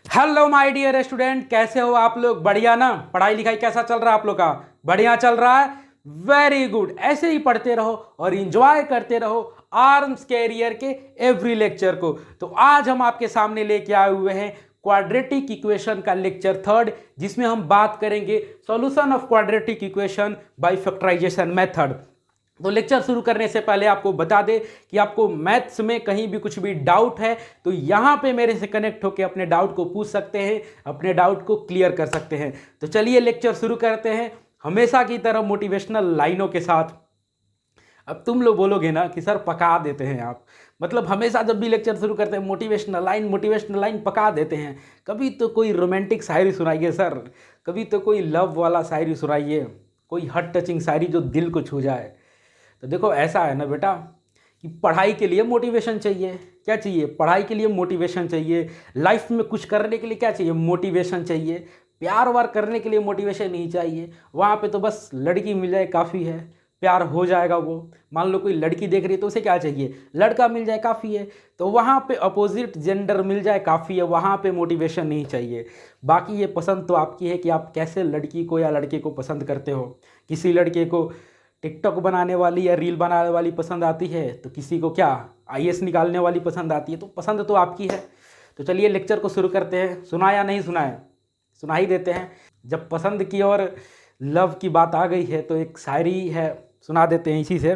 Hello my dear student, कैसे हो आप लोग? बढ़िया ना? पढ़ाई लिखाई कैसा चल रहा है आप लोग का? बढ़िया चल रहा है। Very good. ऐसे ही पढ़ते रहो और इंजॉय करते रहो आर्म्स कैरियर के एवरी लेक्चर को। तो आज हम आपके सामने लेके आए हुए हैं क्वाड्रेटिक इक्वेशन का लेक्चर थर्ड, जिसमें हम बात करेंगे solution of quadratic equation by factorization method. तो लेक्चर शुरू करने से पहले आपको बता दें कि आपको मैथ्स में कहीं भी कुछ भी डाउट है तो यहाँ पे मेरे से कनेक्ट होकर अपने डाउट को पूछ सकते हैं, अपने डाउट को क्लियर कर सकते हैं। तो चलिए लेक्चर शुरू करते हैं हमेशा की तरह मोटिवेशनल लाइनों के साथ। अब तुम लोग बोलोगे ना कि सर पका देते हैं आप, मतलब हमेशा जब भी लेक्चर शुरू करते हैं मोटिवेशनल लाइन पका देते हैं। कभी तो कोई रोमांटिक शायरी सुनाइए सर, कभी तो कोई लव वाला शायरी सुनाइए, कोई हार्ट टचिंग शायरी जो दिल को छू जाए। तो देखो ऐसा है ना बेटा कि पढ़ाई के लिए मोटिवेशन चाहिए। क्या चाहिए? पढ़ाई के लिए मोटिवेशन चाहिए। लाइफ में कुछ करने के लिए क्या चाहिए? मोटिवेशन चाहिए। प्यार वार करने के लिए मोटिवेशन नहीं चाहिए। वहाँ पे तो बस लड़की मिल जाए काफ़ी है, प्यार हो जाएगा। वो मान लो कोई लड़की देख रही है तो उसे क्या चाहिए? लड़का मिल जाए काफ़ी है। तो वहाँ पे अपोजिट जेंडर मिल जाए काफ़ी है, वहाँ पे मोटिवेशन नहीं चाहिए। बाकी ये पसंद तो आपकी है कि आप कैसे लड़की को या लड़के को पसंद करते हो। किसी लड़के को टिकटॉक बनाने वाली या रील बनाने वाली पसंद आती है, तो किसी को क्या आईएएस निकालने वाली पसंद आती है। तो पसंद तो आपकी है। तो चलिए लेक्चर को शुरू करते हैं। सुना या नहीं सुना है? सुना ही देते हैं। जब पसंद की और लव की बात आ गई है तो एक शायरी है, सुना देते हैं इसी से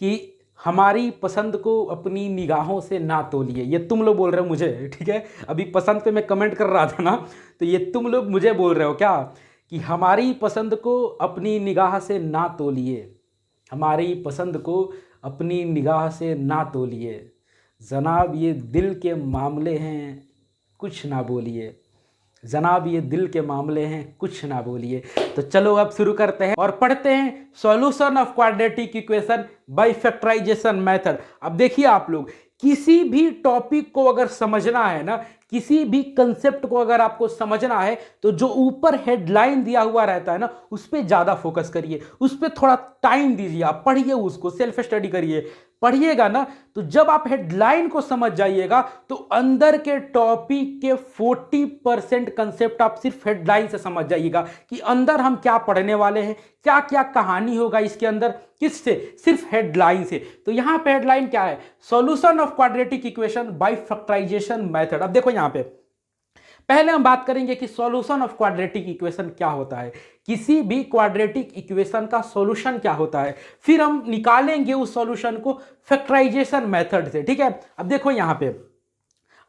कि हमारी पसंद को अपनी निगाहों से ना तोलिए। ये तुम लोग बोल रहे हो मुझे, ठीक है? अभी पसंद पे मैं कमेंट कर रहा था ना, तो ये तुम लोग मुझे बोल रहे हो क्या कि हमारी पसंद को अपनी निगाह से ना तोलिए, हमारी पसंद को अपनी निगाह से ना तोलिए, जनाब ये दिल के मामले हैं कुछ ना बोलिए, जनाब ये दिल के मामले हैं कुछ ना बोलिए। तो चलो अब शुरू करते हैं और पढ़ते हैं solution of quadratic equation by factorization method. अब देखिए आप लोग, किसी भी टॉपिक को अगर समझना है ना, किसी भी कंसेप्ट को अगर आपको समझना है तो जो ऊपर हेडलाइन दिया हुआ रहता है ना, उस पर ज्यादा फोकस करिए, उस पर थोड़ा टाइम दीजिए, आप पढ़िए, उसको सेल्फ स्टडी करिए। पढ़िएगा ना तो जब आप हेडलाइन को समझ जाइएगा तो अंदर के टॉपिक के 40% कंसेप्ट आप सिर्फ हेडलाइन से समझ जाइएगा कि अंदर हम क्या पढ़ने वाले हैं, क्या क्या कहानी होगा इसके अंदर, किससे? सिर्फ हेडलाइन से। तो यहां पे हेडलाइन क्या है? Solution of quadratic equation by factorization method. अब देखो यहां पे पहले हम बात करेंगे कि सॉल्यूशन ऑफ क्वाड्रेटिक इक्वेशन क्या होता है, किसी भी क्वाड्रेटिक इक्वेशन का सॉल्यूशन क्या होता है, फिर हम निकालेंगे उस सॉल्यूशन को फैक्टराइजेशन मेथड से। ठीक है? अब देखो यहां पे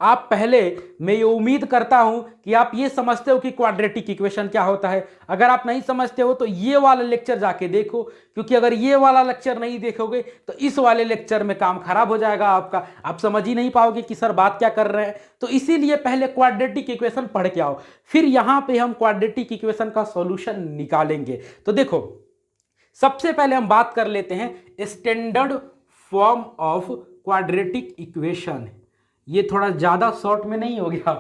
आप पहले, मैं ये उम्मीद करता हूं कि आप ये समझते हो कि क्वाड्रेटिक इक्वेशन क्या होता है। अगर आप नहीं समझते हो तो ये वाला लेक्चर जाके देखो, क्योंकि अगर ये वाला लेक्चर नहीं देखोगे तो इस वाले लेक्चर में काम खराब हो जाएगा आपका, आप समझ ही नहीं पाओगे कि सर बात क्या कर रहे हैं। तो इसीलिए पहले क्वाड्रेटिक इक्वेशन पढ़ के आओ, फिर यहां पर हम क्वाड्रेटिक इक्वेशन का सॉल्यूशन निकालेंगे। तो देखो सबसे पहले हम बात कर लेते हैं standard form of quadratic equation. ये थोड़ा ज्यादा शॉर्ट में नहीं हो गया,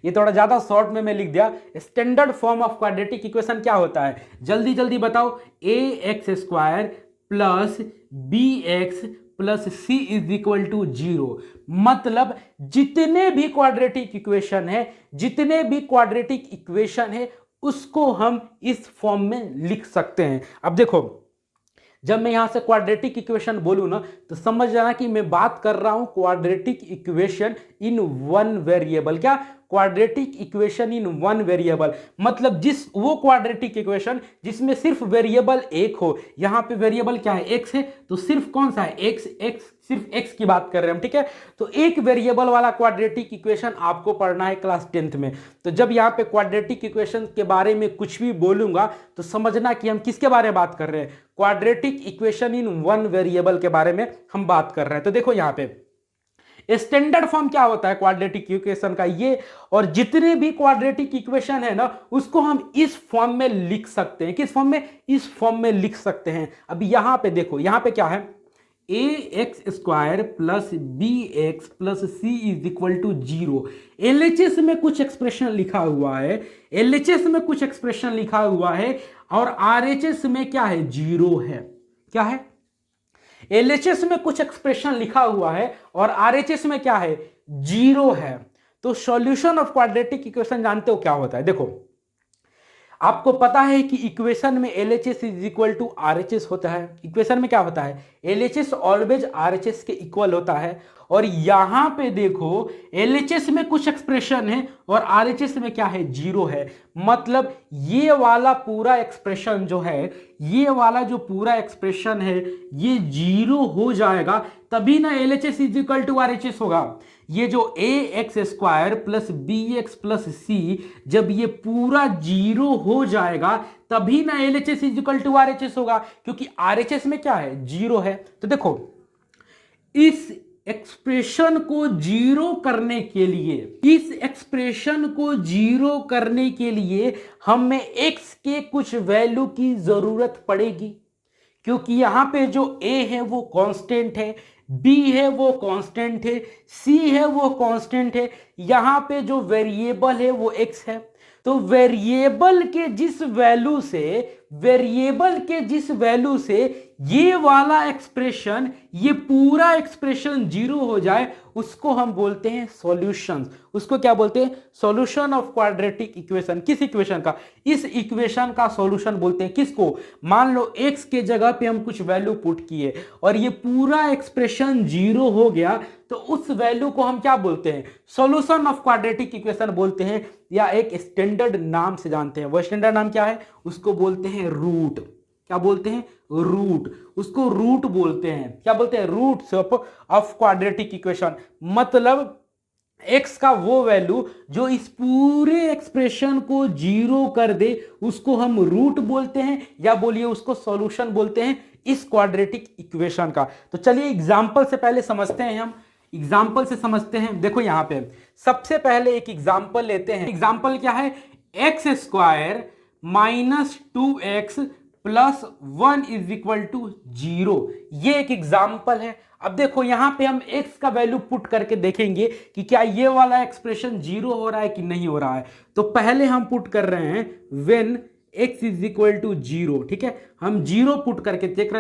ये थोड़ा ज्यादा शॉर्ट में मैं लिख दिया। Standard form of quadratic equation क्या होता है? जल्दी जल्दी बताओ। A x square plus b x plus c is equal to 0। मतलब जितने भी क्वाड्रेटिक इक्वेशन है, जितने भी क्वाड्रेटिक इक्वेशन है उसको हम इस फॉर्म में लिख सकते हैं। अब देखो जब मैं यहां से क्वाड्रेटिक इक्वेशन बोलूं ना तो समझ जाना कि मैं बात कर रहा हूं quadratic equation in one variable. क्या? Quadratic equation in one variable, मतलब जिस वो क्वाड्रेटिक इक्वेशन जिसमें सिर्फ वेरिएबल एक हो। यहां पे वेरिएबल क्या है? एक्स है, तो सिर्फ कौन सा है? एक्स। एक्स, सिर्फ एक्स की बात कर रहे हैं हम। ठीक है? तो एक वेरिएबल वाला क्वाड्रेटिक इक्वेशन आपको पढ़ना है क्लास 10th में। तो जब यहां पे क्वाड्रेटिक इक्वेशन के बारे में कुछ भी बोलूंगा तो समझना कि हम किसके बारे में बात कर रहे हैं? Quadratic equation in one variable के बारे में हम बात कर रहे हैं। तो देखो यहां पे स्टैंडर्ड फॉर्म क्या होता है क्वाड्रेटिक इक्वेशन का, ये। और जितने भी क्वाड्रेटिक इक्वेशन है ना उसको हम इस फॉर्म में लिख सकते हैं। किस फॉर्म में? इस फॉर्म में लिख सकते हैं। अब यहां पे देखो, यहां पे क्या है? A x square plus b x plus c is equal to 0। LHS में कुछ एक्सप्रेशन लिखा हुआ है, एलएचएस में कुछ एक्सप्रेशन लिखा हुआ है, और आरएचएस में क्या है? 0 है। क्या है? एलएचएस में कुछ एक्सप्रेशन लिखा हुआ है और आरएचएस में क्या है? 0 है। तो सॉल्यूशन ऑफ क्वाड्रेटिक इक्वेशन जानते हो क्या होता है? देखो, आपको पता है कि इक्वेशन में LHS is equal to RHS होता है। इक्वेशन में क्या होता है? LHS ऑलवेज RHS के इक्वल होता है। और यहां पे देखो, LHS में कुछ एक्सप्रेशन है और RHS में क्या है? जीरो है। मतलब ये वाला पूरा एक्सप्रेशन जो है, ये वाला जो पूरा एक्सप्रेशन है, ये जीरो हो जाएगा, तभी ना LHS is equal to RHS होगा। ये जो ax² plus bx plus c, जब ये पूरा जीरो हो जाएगा तभी ना LHS is equal to RHS होगा, क्योंकि RHS में क्या है? जीरो है। तो देखो, इस एक्सप्रेशन को जीरो करने के लिए, इस एक्सप्रेशन को जीरो करने के लिए हमें x के कुछ वैल्यू की जरूरत पड़ेगी, क्योंकि यहां पे जो a है वो कांस्टेंट है, b है वो कांस्टेंट है, c है वो कांस्टेंट है, यहां पे जो वेरिएबल है वो x है। तो वेरिएबल के जिस वैल्यू से ये वाला एक्सप्रेशन, ये पूरा एक्सप्रेशन जीरो हो जाए, उसको हम बोलते हैं सॉल्यूशंस। उसको क्या बोलते हैं? Solution of quadratic equation. किस इक्वेशन का? इस इक्वेशन का सॉल्यूशन बोलते हैं। किसको? मान लो x के जगह पे हम कुछ वैल्यू पुट किए और ये पूरा एक्सप्रेशन जीरो हो गया, तो उस वैल्यू को हम क्या बोलते हैं? सॉल्यूशन ऑफ क्वाड्रेटिक इक्वेशन बोलते हैं, या एक स्टैंडर्ड नाम से जानते हैं। वो स्टैंडर्ड नाम क्या है? उसको बोलते हैं रूट। क्या बोलते हैं? रूट। उसको रूट बोलते हैं। क्या बोलते हैं? Roots of quadratic equation. मतलब x का वो वैल्यू जो इस पूरे एक्सप्रेशन को जीरो कर दे, उसको हम रूट बोलते हैं, या बोलिए उसको सॉल्यूशन बोलते हैं इस क्वाड्रेटिक इक्वेशन का। तो चलिए एग्जांपल से पहले समझते हैं, हम एग्जाम्पल से समझते हैं। देखो यहां पे सबसे पहले एक एग्जाम्पल लेते हैं। एग्जाम्पल क्या है? x² minus 2x plus 1 is equal to 0। ये एक एग्जाम्पल है। अब देखो यहां पे हम x का वैल्यू पुट करके देखेंगे कि क्या ये वाला एक्सप्रेशन जीरो हो रहा है कि नहीं हो रहा है। तो पहले हम पुट कर रहे हैं when x is equal to 0। ठीक है, हम जीरो पुट करके देख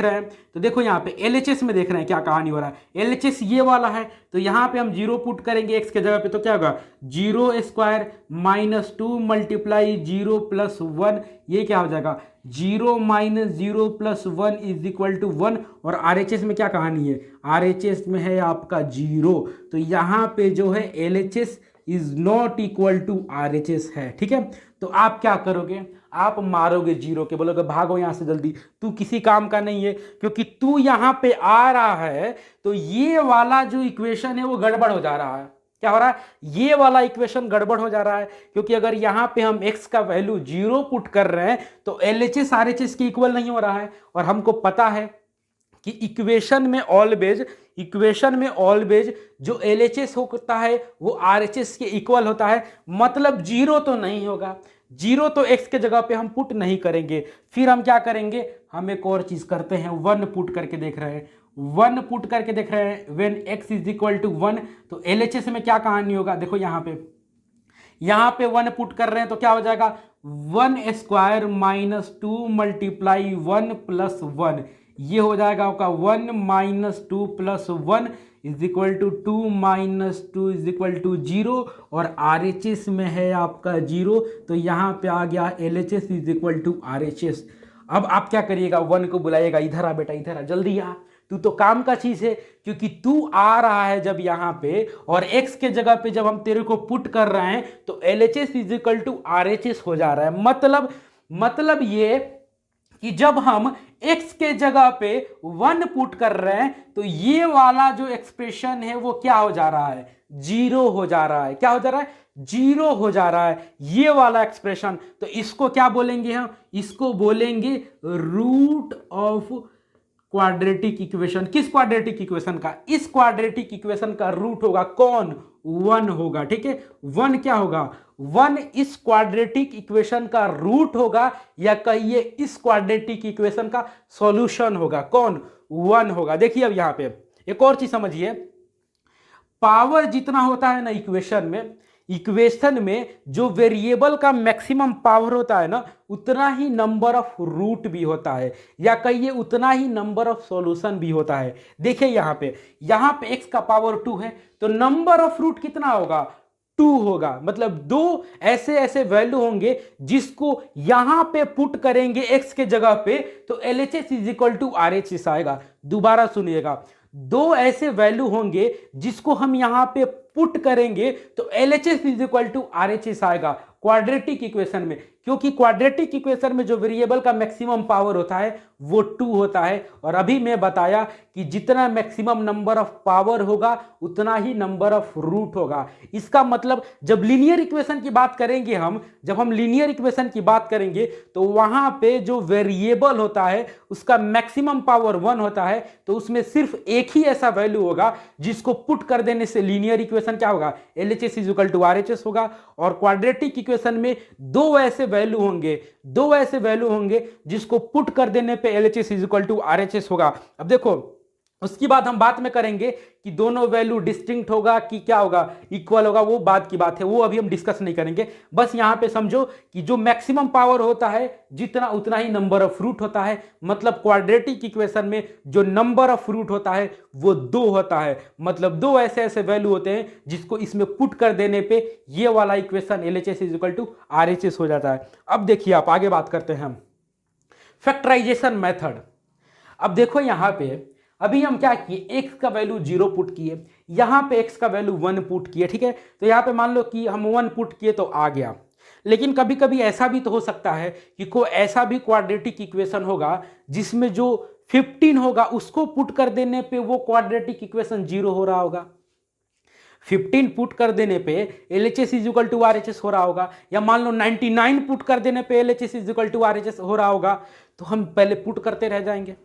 रहे हैं। तो देखो यहाँ पे LHS में देख रहे हैं क्या कहानी हो रहा है। LHS ये वाला है, तो यहाँ पे हम जीरो पुट करेंगे x के जगह पे, तो क्या होगा? 0² माइनस 2 मल्टीप्लाई 0 प्लस 1, ये क्या हो जाएगा? 0 minus 0 plus 1 is equal to 1। और RHS में क्या कहानी है? RHS में है आपका 0, तो यहाँ पे जो है LHS is not equal to RHS है। ठीक है, तो आप क्या करोगे? आप मारोगे जीरो के, बोलोगे भागो यहां से जल्दी, तू किसी काम का नहीं है, क्योंकि तू यहां पे आ रहा है तो ये वाला जो इक्वेशन है वो गड़बड़ हो जा रहा है। क्या हो रहा है? ये वाला इक्वेशन गड़बड़ हो जा रहा है, क्योंकि अगर यहां पे हम x का वैल्यू जीरो पुट कर रहे हैं तो LHS RHS के इक्वल नहीं हो रहा है। और हमको पता है कि इक्वेशन में ऑलवेज जो LHS होता है वो RHS के इक्वल होता है। मतलब जीरो तो नहीं होगा, जीरो तो x के जगह पे हम पुट नहीं करेंगे। फिर हम क्या करेंगे? हम एक और चीज करते हैं, 1 पुट करके देख रहे हैं। 1 पुट करके देख रहे हैं when x is equal to 1, तो LHS में क्या कहानी होगा? देखो यहाँ पे 1 पुट कर रहे हैं तो क्या हो जाएगा? 1² माइनस 2 मल्टीप्लाई 1 प्लस 1, ये हो जाएगा आपका 1 minus 2 plus 1 is equal to 2 minus 2 is equal to 0। और RHS में है आपका 0, तो यहाँ पे आ गया LHS is equal to RHS। अब आप क्या करिएगा? 1 को बुलाइएगा, इधर आ बेटा, इधर आ, जल्दी आ, तू तो काम का चीज है, क्योंकि तू आ रहा है जब यहाँ पे, और x के जगह पे जब हम तेरे को पुट कर रहे हैं तो LHS is equal to RHS हो जा रहा है। मतलब ये कि जब हम x के जगह पे 1 पुट कर रहे हैं तो ये वाला जो एक्सप्रेशन है वो क्या हो जा रहा है? जीरो हो जा रहा है। क्या हो जा रहा है? जीरो हो जा रहा है ये वाला एक्सप्रेशन। तो इसको क्या बोलेंगे हम? इसको बोलेंगे रूट ऑफ क्वाड्रेटिक इक्वेशन। किस क्वाड्रेटिक इक्वेशन का? इस क्वाड्रेटिक इक्वेशन का रूट होगा कौन? 1 होगा। ठीक है, 1 क्या होगा? 1 इस क्वाड्रेटिक इक्वेशन का रूट होगा, या कहिए इस क्वाड्रेटिक इक्वेशन का सॉल्यूशन होगा। कौन? 1 होगा। देखिए अब यहां पे एक और चीज समझिए, पावर जितना होता है ना इक्वेशन में जो वेरिएबल का मैक्सिमम पावर होता है ना, उतना ही नंबर ऑफ रूट भी होता है, या कहिए उतना ही नंबर ऑफ सॉल्यूशन भी होता है। देखिए यहाँ पे x का पावर 2 है, तो नंबर ऑफ रूट कितना होगा? 2 होगा। मतलब दो ऐसे ऐसे वैल्यू होंगे जिसको यहां पे पुट करेंगे x के जगह पे तो LHS is equal to RHS आएगा। दोबारा सुनिएगा, दो ऐसे वैल्यू होंगे जिसको हम यहां पे पुट करेंगे तो LHS is equal to RHS आएगा क्वाड्रेटिक इक्वेशन में, क्योंकि क्वाड्रेटिक इक्वेशन में जो वेरिएबल का मैक्सिमम पावर होता है वो 2 होता है। और अभी मैं बताया कि जितना मैक्सिमम नंबर ऑफ पावर होगा उतना ही नंबर ऑफ रूट होगा। इसका मतलब जब लीनियर इक्वेशन की बात करेंगे जब हम लीनियर इक्वेशन की बात करेंगे तो वहां पे जो वेरिएबल होता है उसका मैक्सिमम पावर 1 होता है, तो उसमें सिर्फ एक ही ऐसा वैल्यू होगा जिसको पुट कर देने से लीनियर इक्वेशन क्या होगा, LHS is equal to RHS होगा। और क्वाड्रेटिक इक्वेशन में दो ऐसे वैल्यू होंगे जिसको पुट कर देने पे LHS is equal to RHS होगा। अब देखो उसके बाद हम बात में करेंगे कि दोनों वैल्यू डिस्टिंक्ट होगा कि क्या होगा, इक्वल होगा, वो बात की बात है, वो अभी हम डिस्कस नहीं करेंगे। बस यहां पे समझो कि जो मैक्सिमम पावर होता है जितना उतना ही नंबर ऑफ रूट होता है। मतलब क्वाड्रेटिक इक्वेशन में जो नंबर ऑफ रूट होता है वो 2 होता है। मतलब दो ऐसे ऐसे वैल्यू होते हैं जिसको इसमें पुट कर देने पे ये वाला equation LHS is equal to RHS हो जाता है। अब देखिए आप आगे बात करते हैं हम फैक्टराइजेशन मेथड। अब देखो यहां पे अभी हम क्या किए, x का वैल्यू 0 पुट किए, यहां पे x का वैल्यू 1 पुट किए, ठीक है। तो यहां पे मान लो कि हम 1 पुट किए तो आ गया। लेकिन कभी कभी ऐसा भी तो हो सकता है कि कोई ऐसा भी क्वाड्रेटिक इक्वेशन होगा जिसमें जो 15 होगा उसको पुट कर देने पे वो क्वाड्रेटिक इक्वेशन 0 हो रहा होगा। 15 पुट कर देने पे LHS is equal to RHS हो रहा होगा, या मान लो 99 पुट कर देने पे LHS is equal to RHS हो रहा होगा। तो हम पहले पुट करते रह जाएंगे,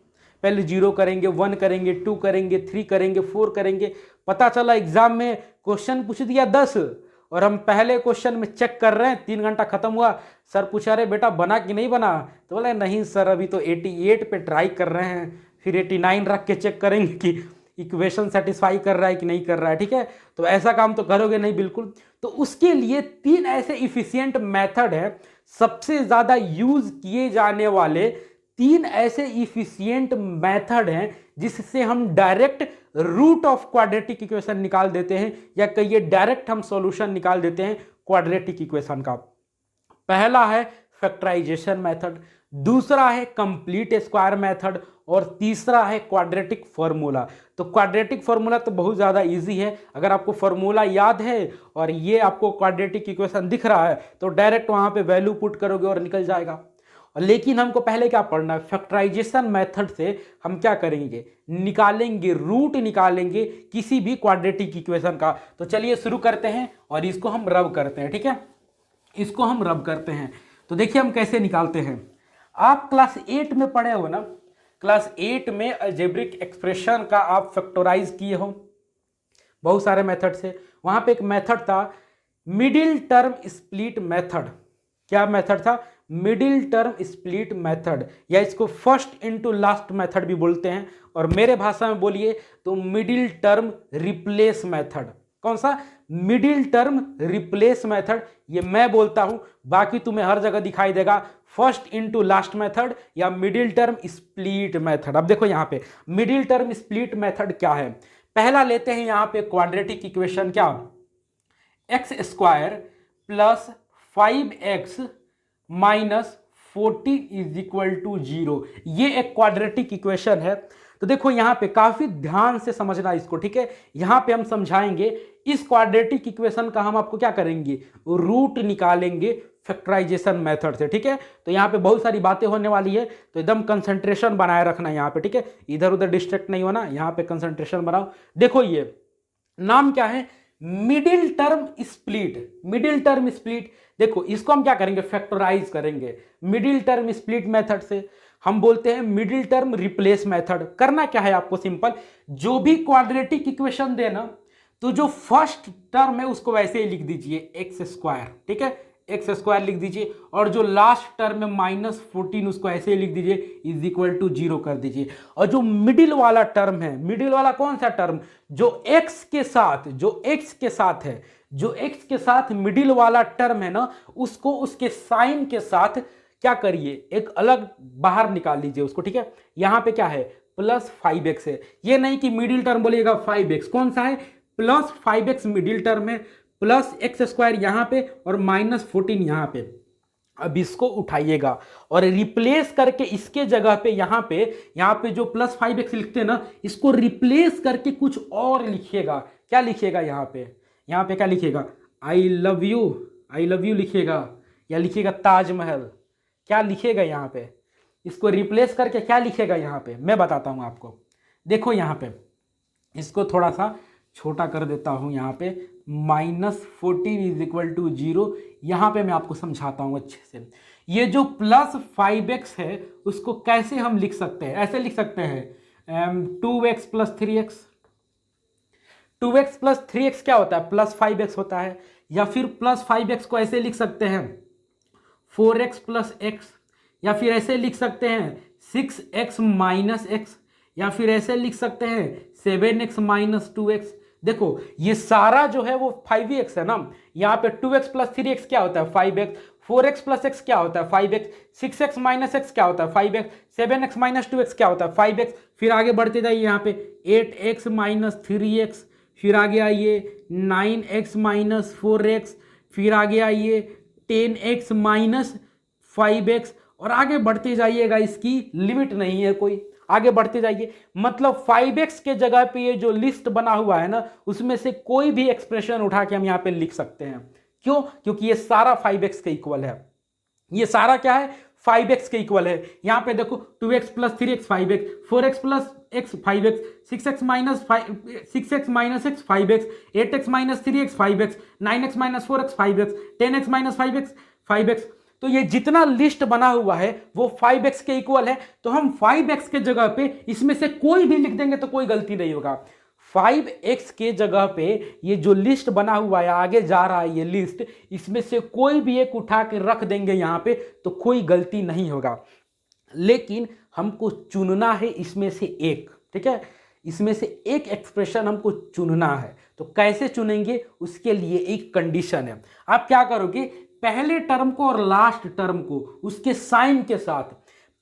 पहले 0 करेंगे, 1 करेंगे, 2 करेंगे, 3 करेंगे, 4 करेंगे। पता चला एग्जाम में क्वेश्चन पूछ दिया 10 और हम पहले क्वेश्चन में चेक कर रहे हैं, 3 घंटा खत्म हुआ, सर पूछा रहे बेटा बना कि नहीं बना, तो बोले नहीं सर अभी तो 88 पे ट्राई कर रहे हैं, फिर 89 रख के चेक करेंगे कि इक्वेशन सेटिस्फाई कर रहा है कि नहीं कर रहा है, ठीक है। तो ऐसा काम तो करोगे नहीं बिल्कुल। तो उसके लिए 3 ऐसे इफिशियंट मेथड है, सबसे ज्यादा यूज किए जाने वाले 3 ऐसे इफिशियंट मेथड हैं जिससे हम direct route of quadratic equation निकाल देते हैं, या कहिए डायरेक्ट हम सॉल्यूशन निकाल देते हैं क्वाड्रेटिक इक्वेशन का। पहला है फैक्टराइजेशन मेथड, दूसरा है कंप्लीट स्क्वायर मेथड, और तीसरा है क्वाड्रेटिक फॉर्मूला। तो क्वाड्रेटिक फॉर्मूला तो बहुत ज़्यादा इजी है, अगर आपको फॉर्मूला याद है और ये आपको क्वाड्रेटिक इक्वेशन दिख रहा है तो डायरेक्ट वहाँ पे वैल्यू पुट करोगे और निकल जाएगा। लेकिन हमको पहले क्या पढ़ना है, फैक्टराइजेशन मेथड से हम क्या करेंगे, निकालेंगे रूट, निकालेंगे किसी भी क्वाड्रेटिक इक्वेशन का। तो चलिए शुरू करते हैं और इसको हम रब करते हैं, ठीक है, इसको हम रब करते हैं। तो देखिए हम कैसे निकालते हैं। आप क्लास 8 में पढ़े हो ना, क्लास 8 में अलजेब्रिक एक्सप्रेशन का आप फैक्टराइज किए हो बहुत सारे मेथड से। वहां पे एक मेथड था मिडिल टर्म स्प्लिट मेथड। क्या मेथड था, मिडिल टर्म स्प्लिट मेथड, या इसको फर्स्ट इनटू लास्ट मेथड भी बोलते हैं, और मेरे भाषा में बोलिए तो मिडिल टर्म रिप्लेस मेथड। कौन सा, मिडिल टर्म रिप्लेस मेथड, ये मैं बोलता हूं, बाकी तुम्हें हर जगह दिखाई देगा फर्स्ट इनटू लास्ट मेथड या मिडिल टर्म स्प्लिट मेथड। अब देखो यहां पे मिडिल टर्म स्प्लिट मेथड क्या है। पहला लेते हैं यहां पे क्वाड्रेटिक इक्वेशन, क्या, x square plus 5x minus 14 is equal to 0, ये एक क्वाड्रेटिक इक्वेशन है। तो देखो यहां पे काफी ध्यान से समझना इसको, ठीक है। यहां पे हम समझाएंगे इस क्वाड्रेटिक इक्वेशन का हम आपको क्या करेंगे, रूट निकालेंगे फैक्टराइजेशन मेथड से, ठीक है। तो यहाँ पे बहुत सारी बातें होने वाली है, तो एकदम कंसंट्रेशन बनाए रखना यहाँ पे, ठीक है, इधर उधर डिस्ट्रैक्ट नहीं होना, यहाँ पे कंसंट्रेशन बनाओ। देखो ये नाम क्या है, middle term split. Middle term split, देखो इसको हम क्या करेंगे, फैक्टराइज करेंगे मिडिल टर्म स्प्लिट मेथड से। हम बोलते हैं मिडिल टर्म रिप्लेस मेथड। करना क्या है आपको, सिंपल, जो भी क्वाड्रेटिक इक्वेशन देना तो जो फर्स्ट टर्म है उसको वैसे ही लिख दीजिए एक्स स्क्वायर, ठीक है, एक्स स्क्वायर लिख दीजिए, और जो लास्ट टर्म है -14 उसको ऐसे ही लिख दीजिए इज इक्वल टू 0 कर दीजिए। और जो मिडिल वाला टर्म है, मिडिल वाला कौन सा टर्म, जो एक्स के साथ, जो एक्स के साथ है, जो एक्स के साथ मिडिल वाला टर्म है ना, उसको उसके साइन के साथ क्या करिए, एक अलग बाहर निकाल लीजिए उसको, ठीक है। यहां पे क्या है, प्लस 5x है, ये नहीं कि मिडिल टर्म बोलिएगा 5x, कौन सा है, प्लस 5x मिडिल टर्म है, प्लस एक्स स्क्वायर यहाँ पे और -14 यहाँ पे। अब इसको उठाइएगा और रिप्लेस करके इसके जगह पे यहाँ पे जो +5x लिखते हैं ना, इसको रिप्लेस करके कुछ और लिखिएगा। क्या लिखिएगा यहाँ पे क्या लिखिएगा? आई लव यू लिखिएगा, या लिखिएगा ताजमहल? क्या लिखिएगा यहाँ पे? इसको रिप्लेस करके क्या लिखेगा यहाँ पे, मैं बताता हूँ आपको। देखो यहाँ पे इसको थोड़ा सा छोटा कर देता हूँ। यहाँ पे -14 = 0। यहाँ पे मैं आपको समझाता हूँ अच्छे से। ये जो +5x है उसको कैसे हम लिख सकते हैं? ऐसे लिख सकते हैं 2x + 3x। 2x + 3x क्या होता है? +5x होता है। या फिर +5x को ऐसे लिख सकते हैं 4x + x, या फिर ऐसे लिख सकते हैं 6x - x, या फिर ऐसे लिख सकते हैं 7x - 2x। देखो ये सारा जो है वो 5x है ना। यहाँ पे 2x + 3x क्या होता है? 5x। 4x + x क्या होता है? 5x। 6x - x क्या होता है? 5x। 7x - 2x क्या होता है? 5x। फिर आगे बढ़ते जाइए, यहाँ पे 8x - 3x, फिर आगे आइए 9x - 4x, फिर आगे आइए 10x - 5x, और आगे बढ़ते जाइएगा। इसकी लिमिट नहीं है कोई, आगे बढ़ते जाइए। मतलब 5x के जगह पे ये जो लिस्ट बना हुआ है ना, उसमें से कोई भी एक्सप्रेशन उठा के हम यहाँ पे लिख सकते हैं। क्यों? क्योंकि ये सारा 5x के इक्वल है। ये सारा क्या है? 5x के इक्वल है। यहाँ पे देखो 2x + 3x 5x, 4x + x 5x, 6x - x 5x, 8x - 3x 5x, 9x - 4x 5x, 10x - 5x 5x। तो ये जितना लिस्ट बना हुआ है वो 5x के इक्वल है। तो हम 5x के जगह पे इसमें से कोई भी लिख देंगे तो कोई गलती नहीं होगा। 5x के जगह पे ये जो लिस्ट बना हुआ है, आगे जा रहा है ये लिस्ट, इसमें से कोई भी एक उठा के रख देंगे यहाँ पे तो कोई गलती नहीं होगा। लेकिन हमको चुनना है इसमें से एक, ठीक है? इसमें से एक एक्सप्रेशन हमको चुनना है। तो कैसे चुनेंगे? उसके लिए एक कंडीशन है। आप क्या करोगे? पहले टर्म को और लास्ट टर्म को उसके साइन के साथ,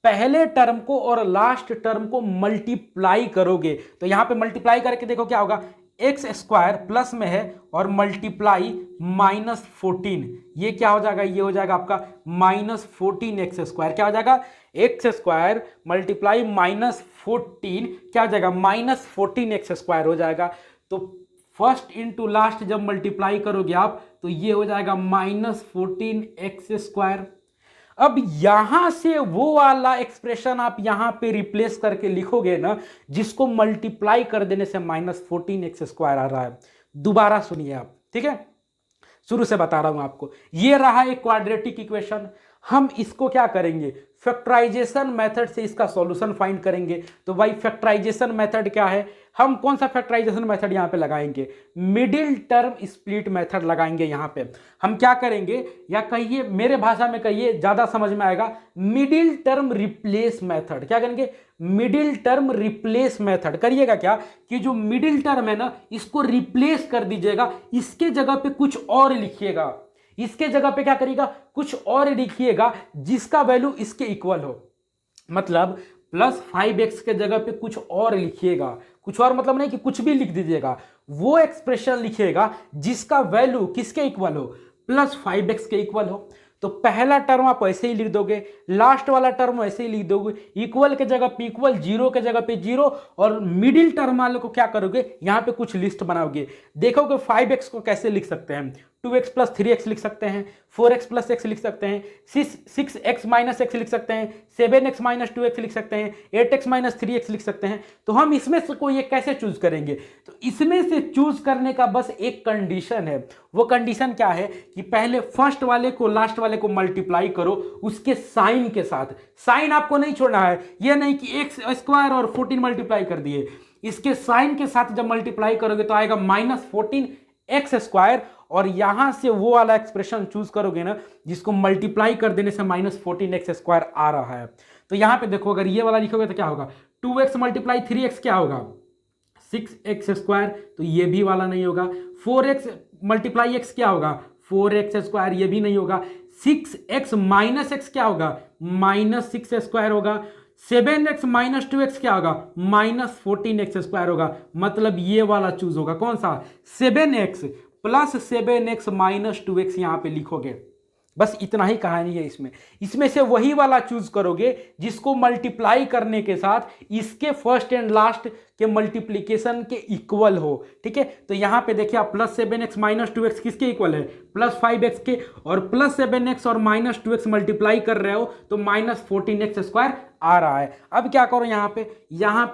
पहले टर्म को और लास्ट टर्म को मल्टीप्लाई करोगे। तो यहां पे मल्टीप्लाई करके देखो क्या होगा? x² प्लस में है और मल्टीप्लाई -14, ये क्या हो जाएगा? ये हो जाएगा आपका -14x²। क्या हो जाएगा? x² मल्टीप्लाई -14 क्या हो जाएगा? -14x² हो जाएगा। तो फर्स्ट इंटू लास्ट जब मल्टीप्लाई करोगे आप तो ये हो जाएगा -14x²। अब यहां से वो वाला एक्सप्रेशन आप यहां पे रिप्लेस करके लिखोगे ना, जिसको मल्टीप्लाई कर देने से -14x² आ रहा है। दोबारा सुनिए आप, ठीक है? शुरू से बता रहा हूं आपको। ये रहा एक क्वाड्रेटिक इक्वेशन। हम इसको क्या करेंगे? फैक्टराइजेशन मेथड से इसका सॉल्यूशन फाइंड करेंगे। तो भाई फैक्टराइजेशन मेथड क्या है? हम कौन सा फैक्टराइजेशन मेथड यहां पे लगाएंगे? मिडिल टर्म स्प्लिट मेथड लगाएंगे। यहां पे हम क्या करेंगे, या कहिए मेरे भाषा में कहिए, ज्यादा समझ में आएगा, मिडिल टर्म रिप्लेस मेथड। क्या करेंगे? Middle term replace method. करिएगा क्या कि जो मिडिल टर्म है ना, इसको रिप्लेस कर दीजिएगा, इसके जगह पे कुछ और लिखिएगा। इसके जगह पे क्या करिएगा? कुछ और लिखिएगा जिसका वैल्यू इसके इक्वल हो। मतलब +5x के जगह पे कुछ और लिखिएगा। कुछ और मतलब नहीं कि कुछ भी लिख दीजिएगा, वो एक्सप्रेशन लिखिएगा जिसका वैल्यू किसके इक्वल हो? +5x के इक्वल हो। तो पहला टर्म आप ऐसे ही लिख दोगे, लास्ट वाला टर्म ऐसे ही लिख दोगे, इक्वल के जगह पे इक्वल, जीरो के जगह पे जीरो, और मिडिल टर्म वाले को क्या करोगे? यहां पे कुछ लिस्ट बनाओगे। देखोगे 5x को कैसे लिख सकते हैं? 2x + 3x लिख सकते हैं, 4x + x लिख सकते हैं, 6x - x लिख सकते हैं, 7x - 2x लिख सकते हैं, 8x - 3x लिख सकते हैं। तो हम इसमें से कोई एक कैसे चूज करेंगे? तो इसमें से चूज करने का बस एक कंडीशन है। वो कंडीशन क्या है कि पहले फर्स्ट वाले को लास्ट वाले को मल्टीप्लाई करो उसके साइन के साथ। साइन आपको नहीं छोड़ना है, ये नहीं कि x² और 14 मल्टीप्लाई कर दिए। इसके साइन के साथ जब मल्टीप्लाई करोगे तो आएगा -14x², और यहां से वो वाला एक्सप्रेशन चूज करोगे ना जिसको मल्टीप्लाई कर देने से -14x² आ रहा है। तो यहां पे देखो, अगर ये वाला लिखोगे तो क्या होगा? 2x × 3x क्या होगा? 6x²। तो ये भी वाला नहीं होगा। 4x × x क्या होगा? 4x²। ये भी नहीं होगा। 6x - x क्या होगा? -6x² होगा। 7x - 2x क्या होगा? -14x² होगा। मतलब ये वाला चूज होगा। कौन सा? 7x +7x - 2x यहाँ पे लिखोगे। बस इतना ही कहानी है इसमें से वही वाला चूज करोगे जिसको मल्टीप्लाई करने के साथ इसके फर्स्ट एंड लास्ट के मल्टीप्लीकेशन के इक्वल हो। ठीक है, तो यहां पे देखिए आप +7x - 2x किसके इक्वल है? +5x के, और +7x और -2x मल्टीप्लाई कर रहे हो तो -14x² आ रहा है। अब क्या करो यहाँ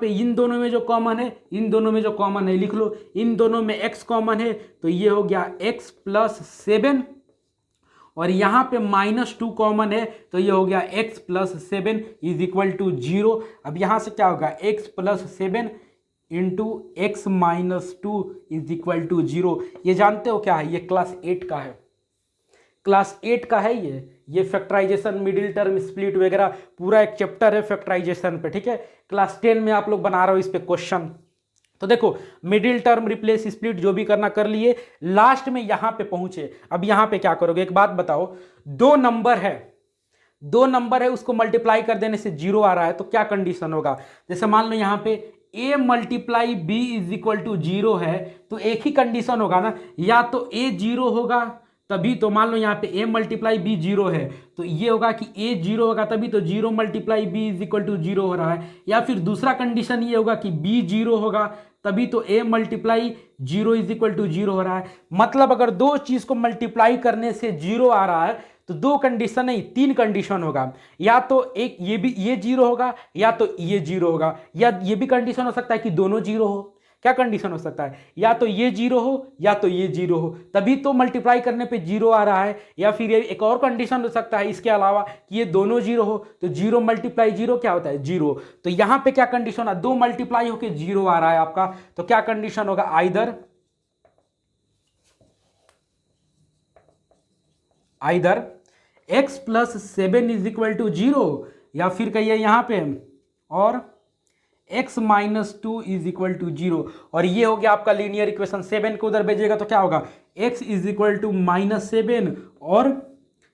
पे इन दोनों में जो कॉमन है, इन दोनों में जो कॉमन है लिख लो। इन दोनों में x कॉमन है तो ये हो गया x + 7, और यहां पे -2 कॉमन है तो ये हो गया x + 7 = 0। अब यहां से क्या होगा? x + 7 × x - 2 = 0। ये जानते हो क्या है? ये क्लास 8 का है, क्लास 8 का है ये फैक्टराइजेशन, मिडिल टर्म, स्प्लिट वगैरह पूरा एक चैप्टर है फैक्टराइजेशन पे। ठीक है, क्लास 10 में आप लोग बना रहे हो इस पे क्वेश्चन। तो देखो मिडिल टर्म, रिप्लेस, स्प्लिट जो भी करना कर लिए, लास्ट में यहां पे पहुंचे। अब यहां पे क्या करोगे? एक बात बताओ, दो नंबर है उसको मल्टीप्लाई कर देने से 0 आ रहा है तो क्या कंडीशन होगा? जैसे मान लो यहां पे a × b = 0 है तो एक ही कंडीशन होगा ना, या तो a 0 होगा तभी तो, मान लो यहाँ पे a × b 0 है तो ये होगा कि a 0 होगा तभी तो 0 × b = 0 हो रहा है, या फिर दूसरा कंडीशन ये होगा कि b 0 होगा तभी तो a × 0 = 0 हो रहा है। मतलब अगर दो चीज को मल्टीप्लाई करने से 0 आ रहा है तो दो कंडीशन नहीं, 3 कंडीशन होगा। या तो एक ये 0 होगा, या तो ये 0 होगा, या ये भी कंडीशन हो सकता है कि दोनों 0 हो। क्या कंडीशन हो सकता है? या तो ये 0 हो या तो ये 0 हो, तभी तो मल्टीप्लाई करने पे 0 आ रहा है। या फिर ये एक और कंडीशन हो सकता है इसके अलावा कि ये दोनों 0 हो, तो 0 × 0 क्या होता है? 0। तो यहां पे क्या कंडीशन है? 2 मल्टीप्लाई होके 0 आ रहा है आपका, तो क्या कंडीशन होगा? आइदर x + 7 = 0, या फिर कहिए यहां पे और x - 2 = 0। और ये हो गया आपका लीनियर इक्वेशन। 7 को उधर भेजिएगा तो क्या होगा? x = -7 और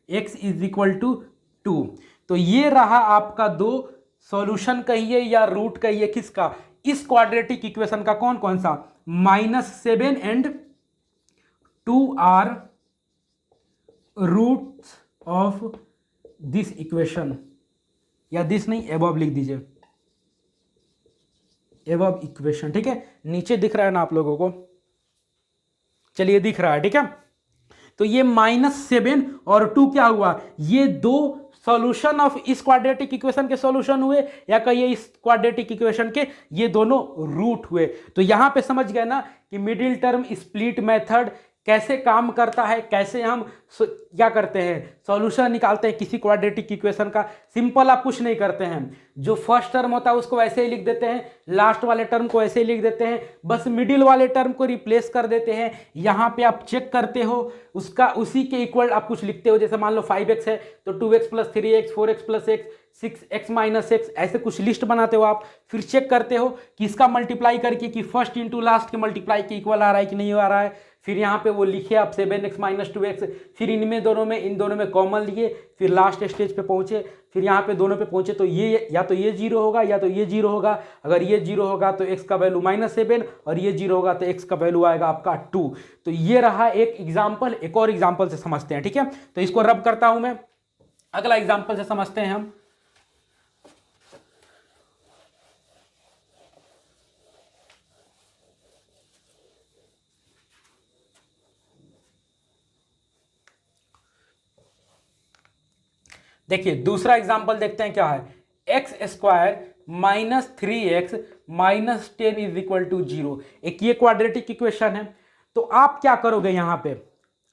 x = 2। तो ये रहा आपका दो सॉल्यूशन कहिए या रूट कहिए किसका? इस क्वाड्रेटिक इक्वेशन का। कौन कौन सा? -7 and 2 are roots of this equation, या दिस नहीं, एबव लिख दीजिए, एबव इक्वेशन। ठीक है, नीचे दिख रहा है ना आप लोगों को? चलिए दिख रहा है, ठीक है। तो ये -7 और 2 क्या हुआ? ये दो सॉल्यूशन ऑफ इस क्वाड्रेटिक इक्वेशन के सॉल्यूशन हुए, या कहिए इस क्वाड्रेटिक इक्वेशन के ये दोनों रूट हुए। तो यहां पे समझ गए ना कि मिडिल टर्म स्प्लिट मेथड कैसे काम करता है, कैसे हम क्या करते हैं, सॉल्यूशन निकालते हैं किसी क्वाड्रेटिक इक्वेशन का। सिंपल आप कुछ नहीं करते हैं, जो फर्स्ट टर्म होता है उसको ऐसे ही लिख देते हैं, लास्ट वाले टर्म को ऐसे ही लिख देते हैं, बस मिडिल वाले टर्म को रिप्लेस कर देते हैं। यहाँ पे आप चेक करते हो उसका, उसी के इक्वल आप कुछ लिखते हो। जैसे मान लो 5x है तो 2x + 3x, 4x + x, 6x - x, ऐसे कुछ लिस्ट बनाते हो आप। फिर चेक करते हो कि इसका मल्टीप्लाई करके कि फर्स्ट इंटू लास्ट के मल्टीप्लाई के इक्वल आ रहा है कि नहीं आ रहा है। फिर यहाँ पे वो लिखे आप 7x - 2x, फिर इनमें दोनों में, इन दोनों में कॉमन लिए, फिर लास्ट स्टेज पे पहुंचे, फिर यहाँ पे दोनों पे पहुंचे तो ये या तो ये 0 होगा या तो ये 0 होगा। अगर ये 0 होगा तो x का वैल्यू -7, और ये 0 होगा तो x का वैल्यू आएगा आपका 2। तो ये रहा एक एग्जाम्पल। एक और एग्जाम्पल से समझते हैं, ठीक है। तो इसको रब करता हूं मैं, अगला एग्जाम्पल से समझते हैं हम। देखिए दूसरा एग्जांपल देखते हैं क्या है। x² - 3x - 10 = 0। एक ये क्वाड्रेटिक इक्वेशन है। तो आप क्या करोगे यहां पे?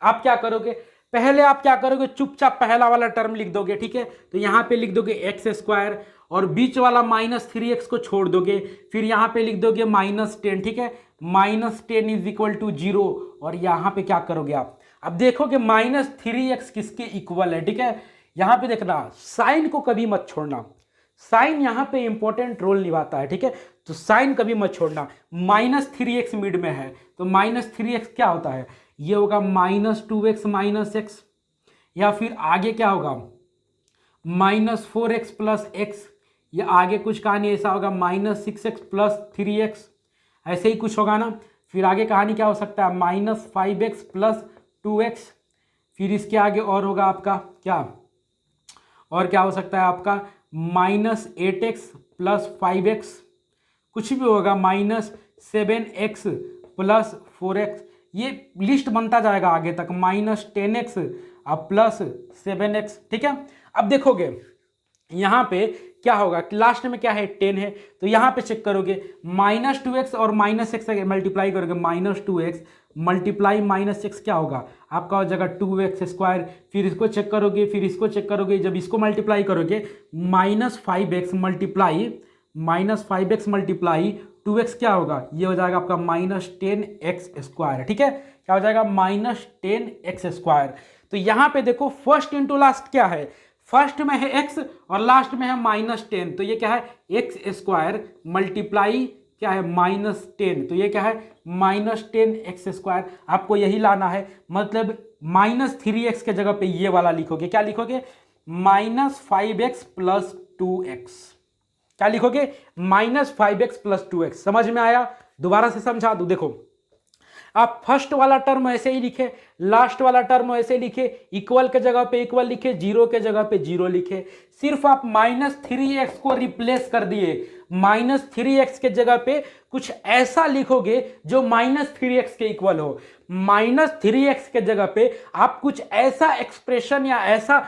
आप क्या करोगे? पहले आप क्या करोगे? चुपचाप पहला वाला टर्म लिख दोगे, ठीक है। तो यहां पे लिख दोगे x² और बीच वाला -3x को छोड़ दोगे, फिर यहां पे लिख दोगे -10, ठीक है। -10 = 0, और यहां पे क्या करोगे आप? अब देखोगे -3x किसके इक्वल है, ठीक है। यहां पे देखना, साइन को कभी मत छोड़ना, साइन यहां पे इंपॉर्टेंट रोल निभाता है, ठीक है। तो साइन कभी मत छोड़ना। -3x मिड में है तो -3x क्या होता है? ये होगा -2x - x, या फिर आगे क्या होगा? -4x + x, या आगे कुछ कहानी ऐसा होगा -6x + 3x, ऐसे ही कुछ होगा ना। फिर आगे कहानी क्या हो सकता है, -5x प्लस 2x, फिर इसके आगे और होगा आपका क्या, और क्या हो सकता है आपका -8x प्लस 5x, कुछ भी होगा -7x प्लस 4x, ये लिस्ट बनता जाएगा आगे तक, -10x प्लस 7x, ठीक है। अब देखोगे यहाँ पे क्या होगा, लास्ट में क्या है 10 है, तो यहाँ पे चेक करोगे -2x और -x मल्टीप्लाई करोगे, -2x मल्टीप्लाई -x क्या होगा आपका हो जाएगा 2x स्क्वायर, फिर इसको चेक करोगे, फिर इसको चेक करोगे, जब इसको मल्टीप्लाई करोगे -5x मल्टीप्लाई 2x क्या होगा, ये हो जाएगा आपका -10x स्क्वायर, ठीक है, क्या हो जाएगा -10x स्क्वायर। तो यहाँ पे देखो फर्स्ट इंटू लास्ट क्या है, फर्स्ट में है x और लास्ट में है -10, तो ये क्या है x स्क्वायर मल्टीप्लाई क्या है -10, तो ये क्या है -10x स्क्वायर, आपको यही लाना है, मतलब -3x के जगह पे ये वाला लिखोगे, क्या लिखोगे -5x प्लस 2x, क्या लिखोगे -5x प्लस 2x, समझ में आया, दोबारा से समझा दूं, देखो आप फर्स्ट वाला टर्म ऐसे ही लिखे, लास्ट वाला टर्म ऐसे लिखे, इक्वल के जगह पे इक्वल लिखे, जीरो के जगह पे जीरो लिखे, सिर्फ आप -3x को रिप्लेस कर दिए, -3x के जगह पे कुछ ऐसा लिखोगे जो -3x के इक्वल हो, -3x के जगह पे आप कुछ ऐसा एक्सप्रेशन या ऐसा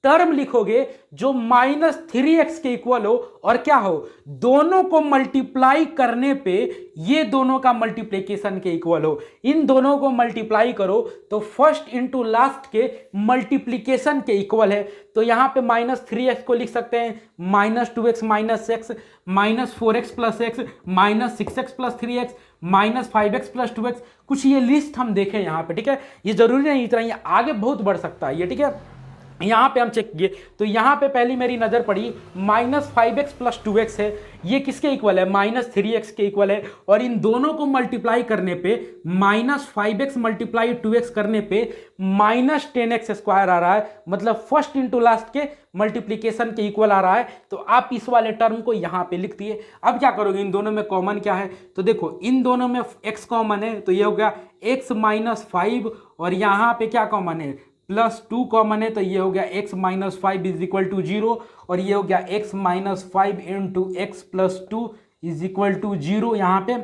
टर्म लिखोगे जो -3x के इक्वल हो, और क्या हो, दोनों को मल्टीप्लाई करने पे ये दोनों का मल्टीप्लिकेशन के इक्वल हो, इन दोनों को मल्टीप्लाई करो तो फर्स्ट इंटू लास्ट के मल्टीप्लिकेशन के इक्वल है, तो यहां पे -3x को लिख सकते हैं -2x minus x, -4x plus x, -6x plus 3x, -5x plus 2x, कुछ ये लिस्ट हम देखें यहाँ पे, ठीक है, ये जरूरी नहीं इतना, ये आगे बहुत बढ़ सकता है ये, ठीक है। यहाँ पे हम चेक किए तो यहाँ पे पहली मेरी नज़र पड़ी -5x प्लस 2x है, ये किसके इक्वल है -3x के इक्वल है, और इन दोनों को मल्टीप्लाई करने पे -5x मल्टीप्लाई 2x करने पे -10x स्क्वायर आ रहा है, मतलब फर्स्ट इंटू लास्ट के मल्टीप्लीकेशन के इक्वल आ रहा है, तो आप इस वाले टर्म को यहाँ पे लिख दिए। अब क्या करोगे, इन दोनों में कॉमन क्या है, तो देखो इन दोनों में x कॉमन है, तो ये हो गया x -5, और यहाँ पे क्या कॉमन है +2 कॉमन है, तो ये हो गया x -5 इज इक्वल टू 0, और ये हो गया x -5 into x plus 2 is equal to 0 यहाँ पे,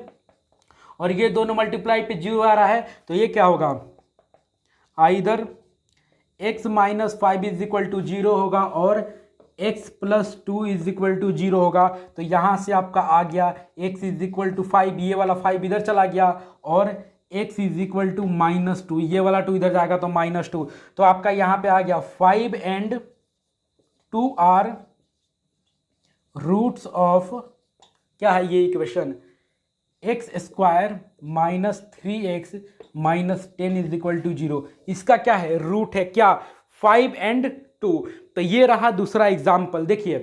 और ये दोनों मल्टीप्लाई पे 0 आ रहा है, तो ये क्या होगा, either x -5 is equal to 0 होगा और x plus 2 is equal to 0 होगा, तो यहाँ से आपका आ गया x इज इक्वल टू 5, ये वाला 5 इधर चला गया, और x इज इक्वल टू -2, ये वाला 2 इधर जाएगा तो -2, तो आपका यहाँ पे आ गया 5 एंड 2 आर रूट्स ऑफ क्या है ये equation, x square -3x -10 is equal to 0, इसका क्या है रूट है क्या 5 एंड 2, तो ये रहा दूसरा एग्जाम्पल। देखिए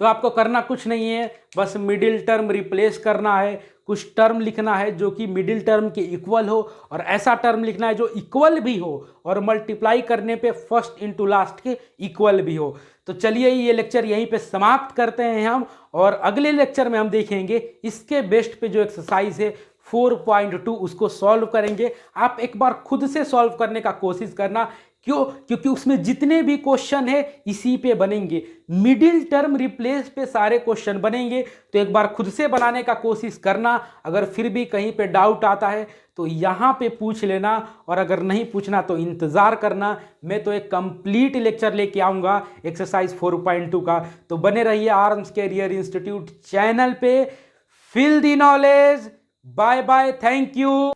तो आपको करना कुछ नहीं है, बस मिडिल टर्म रिप्लेस करना है, कुछ टर्म लिखना है जो कि मिडिल टर्म के इक्वल हो, और ऐसा टर्म लिखना है जो इक्वल भी हो और मल्टीप्लाई करने पे फर्स्ट इंटू लास्ट के इक्वल भी हो। तो चलिए ये लेक्चर यहीं पे समाप्त करते हैं हम, और अगले लेक्चर में हम देखेंगे इसके बेस्ट पे जो एक्सरसाइज है 4.2 उसको सॉल्व करेंगे। आप एक बार खुद से सॉल्व करने का कोशिश करना, क्यों, क्योंकि उसमें जितने भी क्वेश्चन है इसी पे बनेंगे, मिडिल टर्म रिप्लेस पे सारे क्वेश्चन बनेंगे, तो एक बार खुद से बनाने का कोशिश करना। अगर फिर भी कहीं पे डाउट आता है तो यहाँ पे पूछ लेना, और अगर नहीं पूछना तो इंतज़ार करना, मैं तो एक कंप्लीट लेक्चर लेके आऊँगा एक्सरसाइज 4.2 का। तो बने रहिए आर्म्स कैरियर इंस्टीट्यूट चैनल पे। Fill the knowledge. Bye bye, thank you.